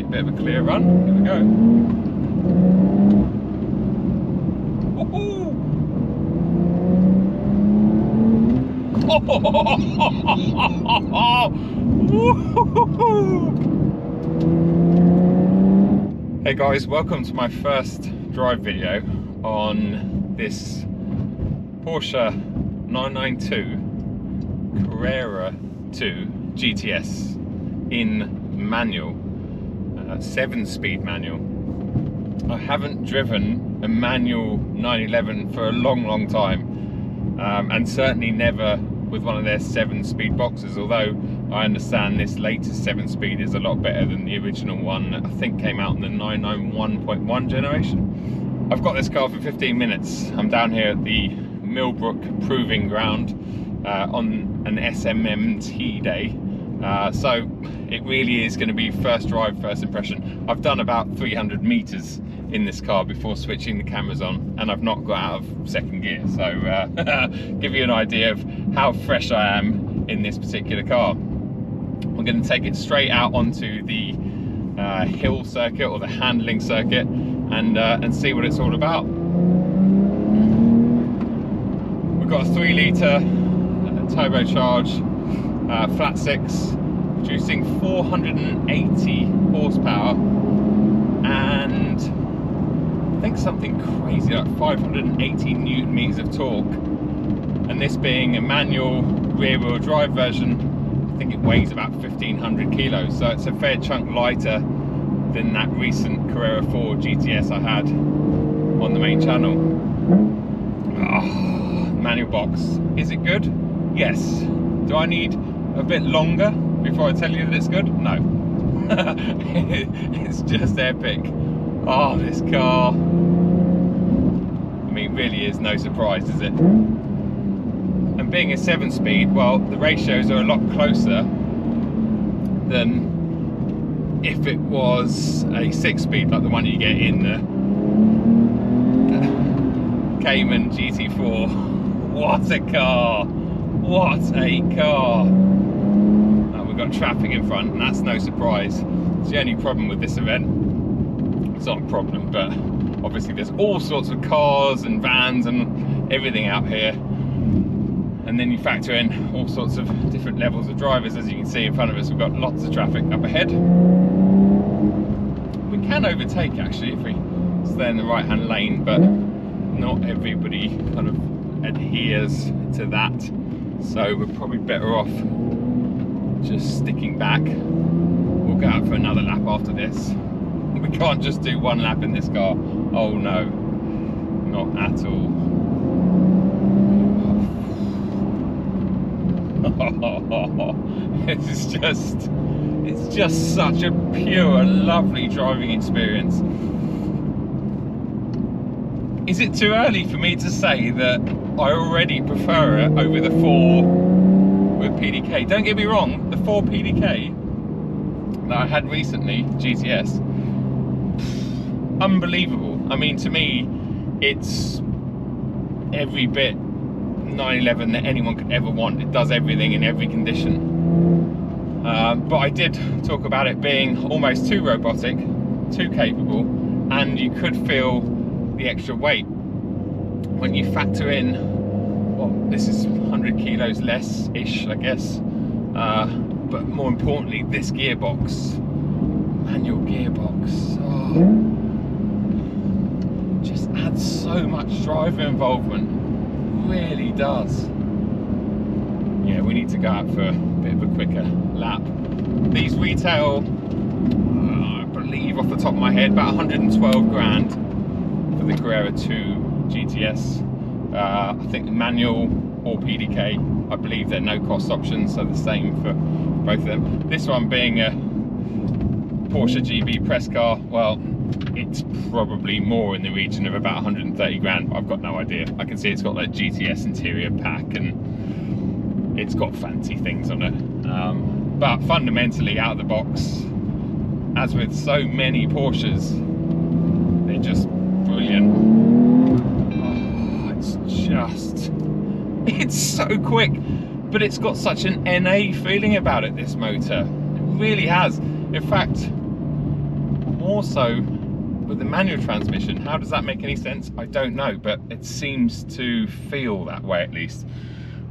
a bit of a clear run. Here we go. Woohoo! Hey guys, welcome to my first drive video on this Porsche 992 Carrera 2 GTS in manual, 7-speed manual. I haven't driven a manual 911 for a long time, and certainly never with one of their 7-speed boxes, although I understand this latest 7-speed is a lot better than the original one that I think came out in the 991.1 generation. I've got this car for 15 minutes. I'm down here at the Millbrook Proving Ground on an SMMT day, so it really is going to be first drive, first impression. I've done about 300 meters in this car before switching the cameras on, and I've not got out of second gear, so give you an idea of how fresh I am in this particular car. I'm going to take it straight out onto the hill circuit or the handling circuit and see what it's all about. We've got a 3-litre turbocharge flat 6 producing 480 horsepower and I think something crazy like 580 newton meters of torque, and this being a manual rear-wheel drive version, I think it weighs about 1500 kilos, so it's a fair chunk lighter than that recent Carrera 4 GTS I had on the main channel. Manual box, is it good? Yes. Do I need a bit longer before I tell you that it's good? No. It's just epic. Oh, this car, I mean, really is no surprise, is it? And being a 7-speed, well, the ratios are a lot closer than if it was a 6-speed like the one you get in the Cayman GT4. What a car! What a car! We've got traffic in front, and that's no surprise. It's the only problem with this event. It's not a problem, but obviously there's all sorts of cars and vans and everything out here, and then you factor in all sorts of different levels of drivers. As you can see in front of us, we've got lots of traffic up ahead. We can overtake actually if we stay in the right hand lane, but not everybody kind of adheres to that, so we're probably better off just sticking back. We'll go out for another lap after this. We can't just do one lap in this car. Oh no, not at all. It's just such a pure, lovely driving experience. Is it too early for me to say that I already prefer it over the 4 with PDK? Don't get me wrong, the 4 PDK that I had recently, GTS, unbelievable. I mean, to me, it's every bit 911 that anyone could ever want. It does everything in every condition. But I did talk about it being almost too robotic, too capable, and you could feel the extra weight. When you factor in, well, this is 100 kilos less-ish, I guess. But more importantly, this gearbox, manual gearbox, just adds so much driver involvement, really does. Yeah, we need to go out for a bit of a quicker lap. These retail, I believe off the top of my head, about 112 grand for the Carrera 2 GTS. I think the manual or PDK, I believe they're no cost options, so the same for both of them. This one being a Porsche GB press car, well, it's probably more in the region of about 130 grand, but I've got no idea. I can see it's got like GTS interior pack and it's got fancy things on it. But fundamentally, out of the box, as with so many Porsches, they're just brilliant. Oh, it's so quick, but it's got such an NA feeling about it, this motor. It really has. In fact, more so with the manual transmission. How does that make any sense? I don't know, but it seems to feel that way at least.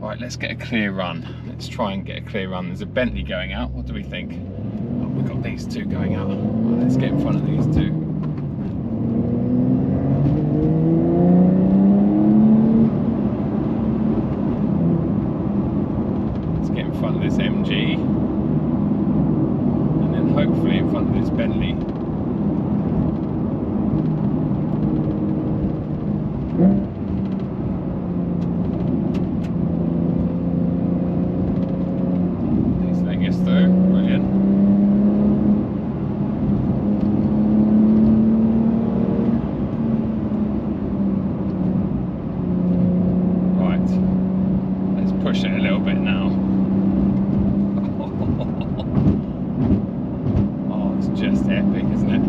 All right, let's get a clear run. Let's try and get a clear run. There's a Bentley going out. What do we think? Oh, we've got these two going out. Well, let's get in front of these two. Let's get in front of this MG. And then hopefully in front of this Bentley. Push it a little bit now. Oh, it's just epic, isn't it?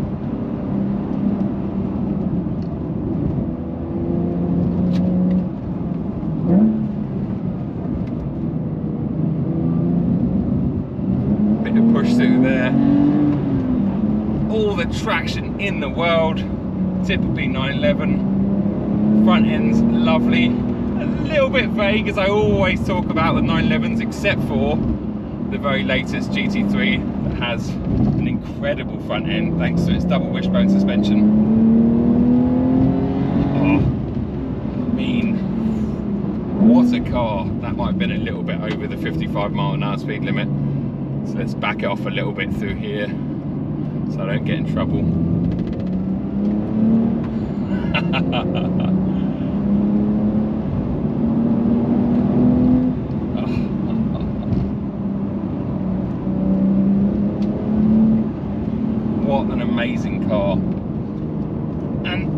Bit of push through there. All the traction in the world. Typically 911. Front end's lovely. A little bit vague, as I always talk about with 911s, except for the very latest GT3 that has an incredible front end thanks to its double wishbone suspension. Oh, I mean, what a car. That might have been a little bit over the 55-mile-an-hour speed limit, so let's back it off a little bit through here so I don't get in trouble. What an amazing car. And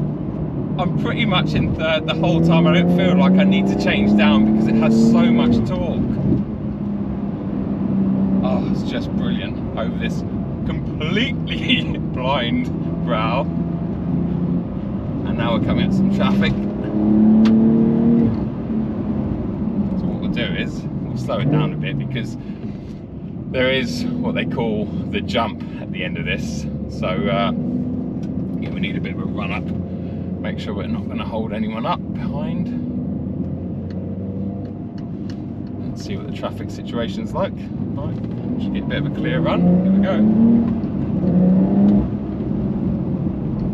I'm pretty much in third the whole time. I don't feel like I need to change down because it has so much torque. Oh, it's just brilliant over this completely blind brow. And now we're coming at some traffic. So what we'll do is we'll slow it down a bit because there is what they call the jump at the end of this. So yeah, we need a bit of a run up. Make sure we're not going to hold anyone up behind. Let's see what the traffic situation's like. Right, should get a bit of a clear run. Here we go.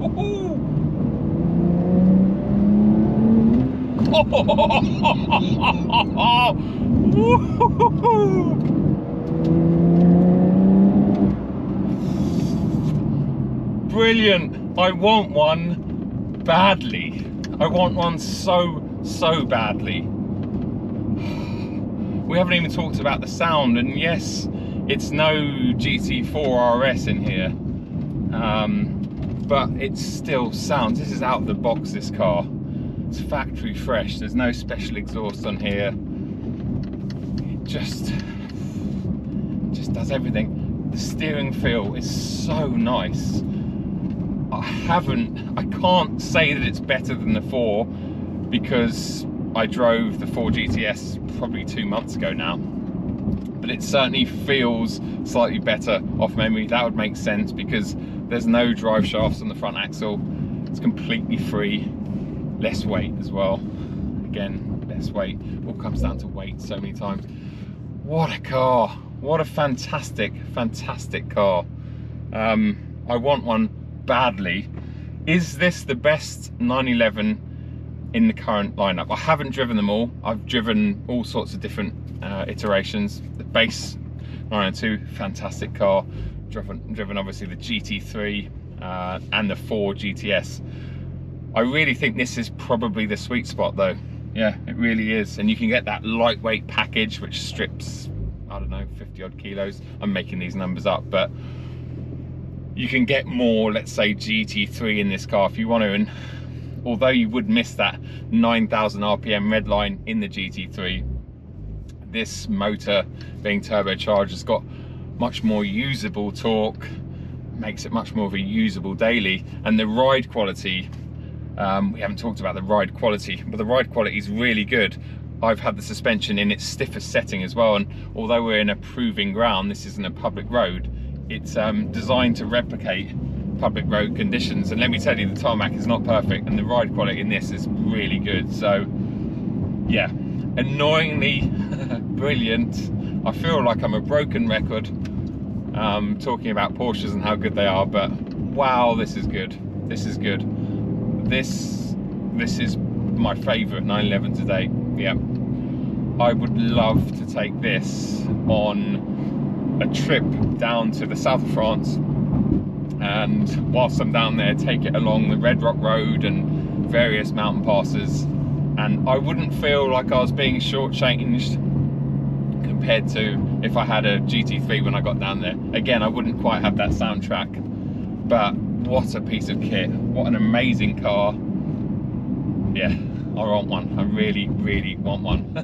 Woohoo! Woohoo! Brilliant. I want one badly. I want one so badly. We haven't even talked about the sound, and yes, it's no GT4 RS in here, but it still sounds. This is out of the box, this car. It's factory fresh. There's no special exhaust on here. It just does everything. The steering feel is so nice. I can't say that it's better than the 4 because I drove the 4 GTS probably 2 months ago now, but it certainly feels slightly better off memory. That would make sense because there's no drive shafts on the front axle. It's completely free, less weight as well. Again, less weight. All comes down to weight so many times. What a car. What a fantastic car. I want one badly. Is this the best 911 in the current lineup? I haven't driven them all. I've driven all sorts of different iterations. The base 902, fantastic car. Driven obviously the GT3 and the 4 GTS. I really think this is probably the sweet spot though. Yeah, it really is. And you can get that lightweight package which strips, I don't know, 50 odd kilos. I'm making these numbers up, but you can get more, let's say GT3 in this car if you want to, and although you would miss that 9,000 RPM red line in the GT3, this motor being turbocharged has got much more usable torque, makes it much more of a usable daily, and the ride quality, we haven't talked about the ride quality, but the ride quality is really good. I've had the suspension in its stiffest setting as well, and although we're in a proving ground, this isn't a public road, it's designed to replicate public road conditions, and let me tell you, the tarmac is not perfect and the ride quality in this is really good. So yeah, annoyingly brilliant. I feel like I'm a broken record talking about Porsches and how good they are, but wow, this is good. This is good. This is my favourite 911 today. Yeah, I would love to take this on a trip down to the south of France, and whilst I'm down there, take it along the Red Rock Road and various mountain passes, and I wouldn't feel like I was being shortchanged compared to if I had a GT3 when I got down there. Again, I wouldn't quite have that soundtrack, but what a piece of kit. What an amazing car. Yeah, I want one. I really, really want one.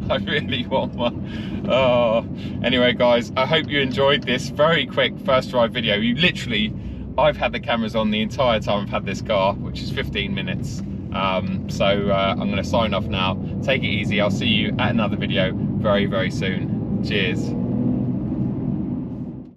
I really want one. Oh, anyway, guys, I hope you enjoyed this very quick first drive video. I've had the cameras on the entire time I've had this car, which is 15 minutes. I'm going to sign off now. Take it easy. I'll see you at another video very, very soon. Cheers.